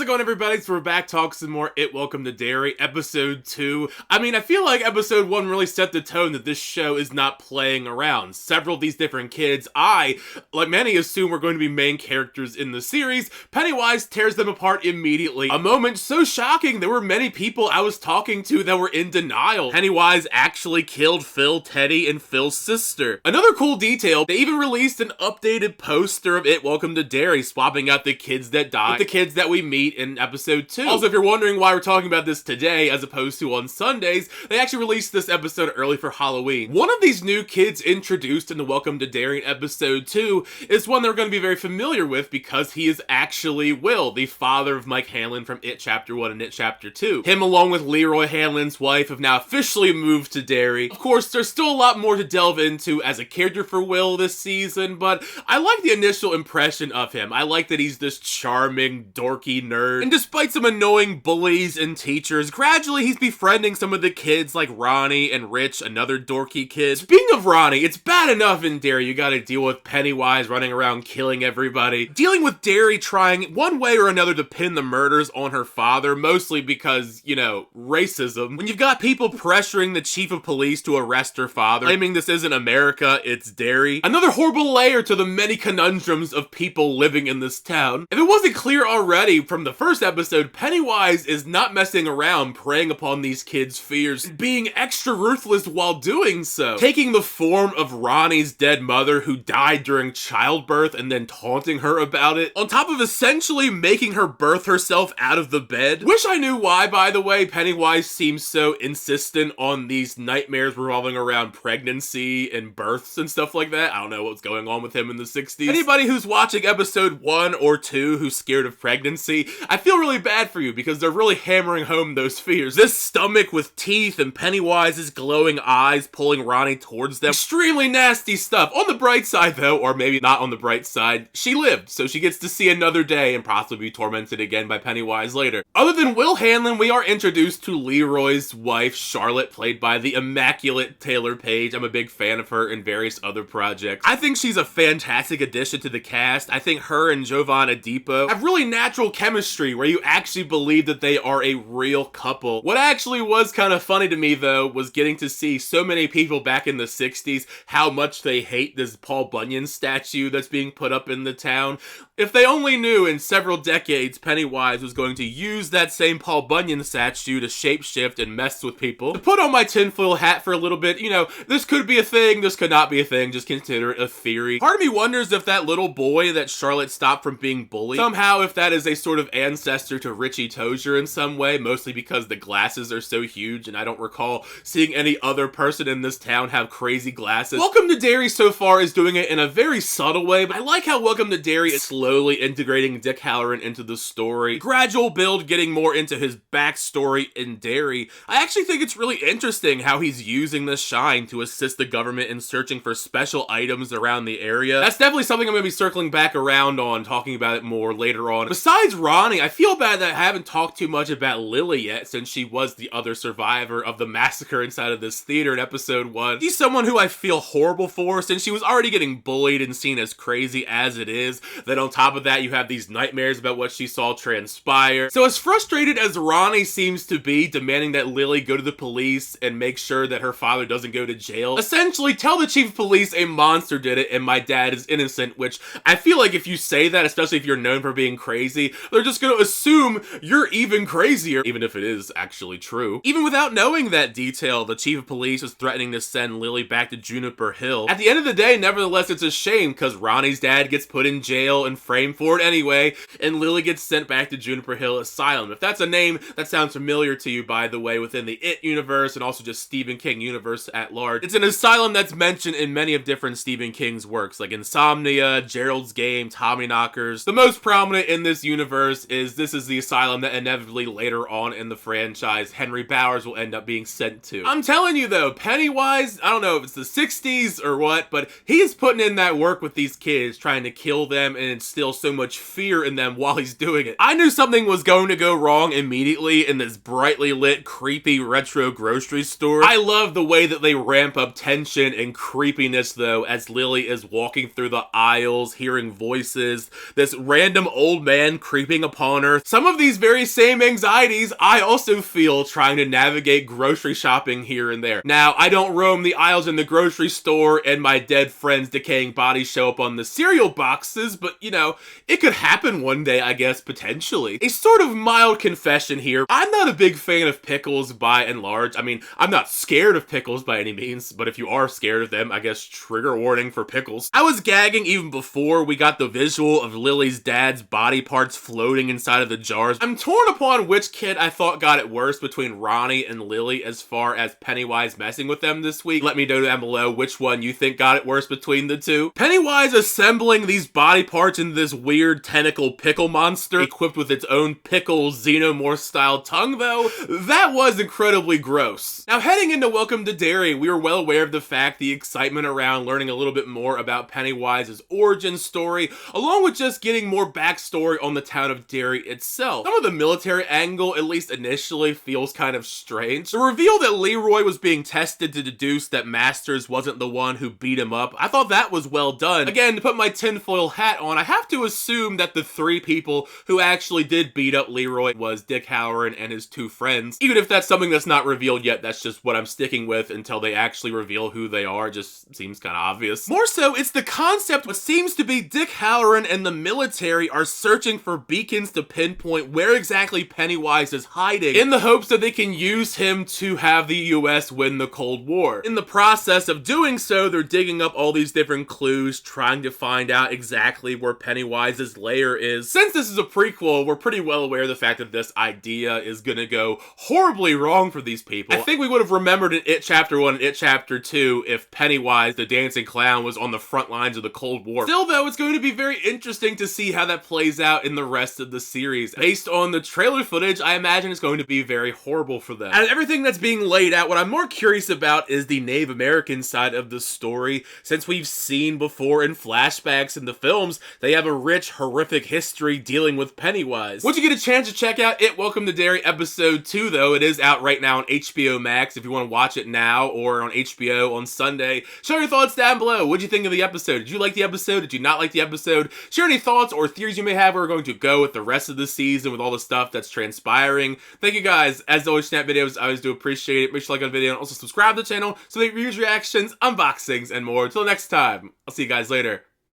How's it going, everybody? So we're back talking some more Welcome to Derry, episode 2. I feel like episode 1 really set the tone that this show is not playing around. Several of these different kids, like many, assume were going to be main characters in the series. Pennywise tears them apart immediately. A moment so shocking, there were many people I was talking to that were in denial. Pennywise actually killed Phil, Teddy, and Phil's sister. Another cool detail, they even released an updated poster of Welcome to Derry, swapping out the kids that died with the kids that we meet in episode 2. Also, if you're wondering why we're talking about this today as opposed to on Sundays, they actually released this episode early for Halloween. One of these new kids introduced in the Welcome to Derry in episode 2 is one they're going to be very familiar with because he is actually Will, the father of Mike Hanlon from It Chapter 1 and It Chapter 2. Him along with Leroy Hanlon's wife have now officially moved to Derry. Of course, there's still a lot more to delve into as a character for Will this season, but I like the initial impression of him. I like that he's this charming, dorky nerd. And despite some annoying bullies and teachers, gradually he's befriending some of the kids like Ronnie and Rich, another dorky kid. Speaking of Ronnie, it's bad enough in Derry you gotta deal with Pennywise running around killing everybody. Dealing with Derry trying one way or another to pin the murders on her father, mostly because, racism. When you've got people pressuring the chief of police to arrest her father, claiming this isn't America, it's Derry. Another horrible layer to the many conundrums of people living in this town. If it wasn't clear already from the first episode, Pennywise is not messing around preying upon these kids' fears, being extra ruthless while doing so. Taking the form of Ronnie's dead mother who died during childbirth and then taunting her about it, on top of essentially making her birth herself out of the bed. Wish I knew why, by the way, Pennywise seems so insistent on these nightmares revolving around pregnancy and births and stuff like that. I don't know what's going on with him in the 60s. Anybody who's watching episode 1 or 2 who's scared of pregnancy, I feel really bad for you because they're really hammering home those fears. This stomach with teeth and Pennywise's glowing eyes pulling Ronnie towards them. Extremely nasty stuff. On the bright side though, or maybe not on the bright side, she lived, so she gets to see another day and possibly be tormented again by Pennywise later. Other than Will Hanlon, we are introduced to Leroy's wife, Charlotte, played by the immaculate Taylor Page. I'm a big fan of her in various other projects. I think she's a fantastic addition to the cast. I think her and Jovan Adipo have really natural chemistry where you actually believe that they are a real couple. What actually was kind of funny to me though was getting to see so many people back in the 60s how much they hate this Paul Bunyan statue that's being put up in the town. If they only knew in several decades Pennywise was going to use that same Paul Bunyan statue to shapeshift and mess with people. To put on my tinfoil hat for a little bit, this could be a thing, this could not be a thing, just consider it a theory. Part of me wonders if that little boy that Charlotte stopped from being bullied, somehow if that is a sort of ancestor to Richie Tozier in some way, mostly because the glasses are so huge and I don't recall seeing any other person in this town have crazy glasses. Welcome to Derry so far is doing it in a very subtle way, but I like how Welcome to Derry is slowly integrating Dick Halloran into the story. Gradual build getting more into his backstory in Derry. I actually think it's really interesting how he's using the shine to assist the government in searching for special items around the area. That's definitely something I'm going to be circling back around on, talking about it more later on. Besides Ronnie, I feel bad that I haven't talked too much about Lily yet, since she was the other survivor of the massacre inside of this theater in episode 1. She's someone who I feel horrible for, since she was already getting bullied and seen as crazy as it is. Then on top of that, you have these nightmares about what she saw transpire. So as frustrated as Ronnie seems to be, demanding that Lily go to the police and make sure that her father doesn't go to jail, essentially tell the chief of police a monster did it and my dad is innocent, which I feel like if you say that, especially if you're known for being crazy, they're just gonna assume you're even crazier, even if it is actually true. Even without knowing that detail, the chief of police is threatening to send Lily back to Juniper Hill. At the end of the day, nevertheless, it's a shame because Ronnie's dad gets put in jail and framed for it anyway, and Lily gets sent back to Juniper Hill Asylum. If that's a name that sounds familiar to you, by the way, within the It universe and also just Stephen King universe at large, it's an asylum that's mentioned in many of different Stephen King's works, like Insomnia, Gerald's Game, Tommyknockers. The most prominent in this universe is this is the asylum that inevitably later on in the franchise Henry Bowers will end up being sent to. I'm telling you though, Pennywise, I don't know if it's the 60s or what, but he is putting in that work with these kids, trying to kill them and instill so much fear in them while he's doing it. I knew something was going to go wrong immediately in this brightly lit, creepy retro grocery store. I love the way that they ramp up tension and creepiness though as Lily is walking through the aisles, hearing voices, this random old man creeping upon her. Some of these very same anxieties I also feel trying to navigate grocery shopping here and there. Now, I don't roam the aisles in the grocery store and my dead friend's decaying bodies show up on the cereal boxes, but you know, it could happen one day, I guess, potentially. A sort of mild confession here. I'm not a big fan of pickles by and large. I mean, I'm not scared of pickles by any means, but if you are scared of them, I guess trigger warning for pickles. I was gagging even before we got the visual of Lily's dad's body parts floating inside of the jars. I'm torn upon which kid I thought got it worse between Ronnie and Lily as far as Pennywise messing with them this week. Let me know down below which one you think got it worse between the two. Pennywise assembling these body parts into this weird tentacle pickle monster equipped with its own pickle xenomorph style tongue though, that was incredibly gross. Now heading into Welcome to Derry, we were well aware of the fact the excitement around learning a little bit more about Pennywise's origin story, along with just getting more backstory on the town of Derry itself. Some of the military angle, at least initially, feels kind of strange. The reveal that Leroy was being tested to deduce that Masters wasn't the one who beat him up, I thought that was well done. Again, to put my tinfoil hat on, I have to assume that the three people who actually did beat up Leroy was Dick Halloran and his two friends. Even if that's something that's not revealed yet, that's just what I'm sticking with until they actually reveal who they are. Just seems kind of obvious. More so, it's the concept what seems to be Dick Halloran and the military are searching for beacons to pinpoint where exactly Pennywise is hiding in the hopes that they can use him to have the US win the Cold War. In the process of doing so, they're digging up all these different clues, trying to find out exactly where Pennywise's lair is. Since this is a prequel, we're pretty well aware of the fact that this idea is gonna go horribly wrong for these people. I think we would have remembered in It Chapter 1 and It Chapter 2 if Pennywise, the dancing clown, was on the front lines of the Cold War. Still though, it's going to be very interesting to see how that plays out in the rest of the series. Based on the trailer footage, I imagine it's going to be very horrible for them. Out of everything that's being laid out, what I'm more curious about is the Native American side of the story. Since we've seen before in flashbacks in the films, they have a rich, horrific history dealing with Pennywise. Once you get a chance to check out It Welcome to Derry Episode 2 though, it is out right now on HBO Max if you want to watch it now, or on HBO on Sunday. Share your thoughts down below. What'd you think of the episode? Did you like the episode? Did you not like the episode? Share any thoughts or theories you may have where we're going to go with the rest of the season with all the stuff that's transpiring. Thank you guys. As always, snap videos, I always do appreciate it. Make sure to like the video and also subscribe to the channel so that reviews, reactions, unboxings, and more. Until next time, I'll see you guys later.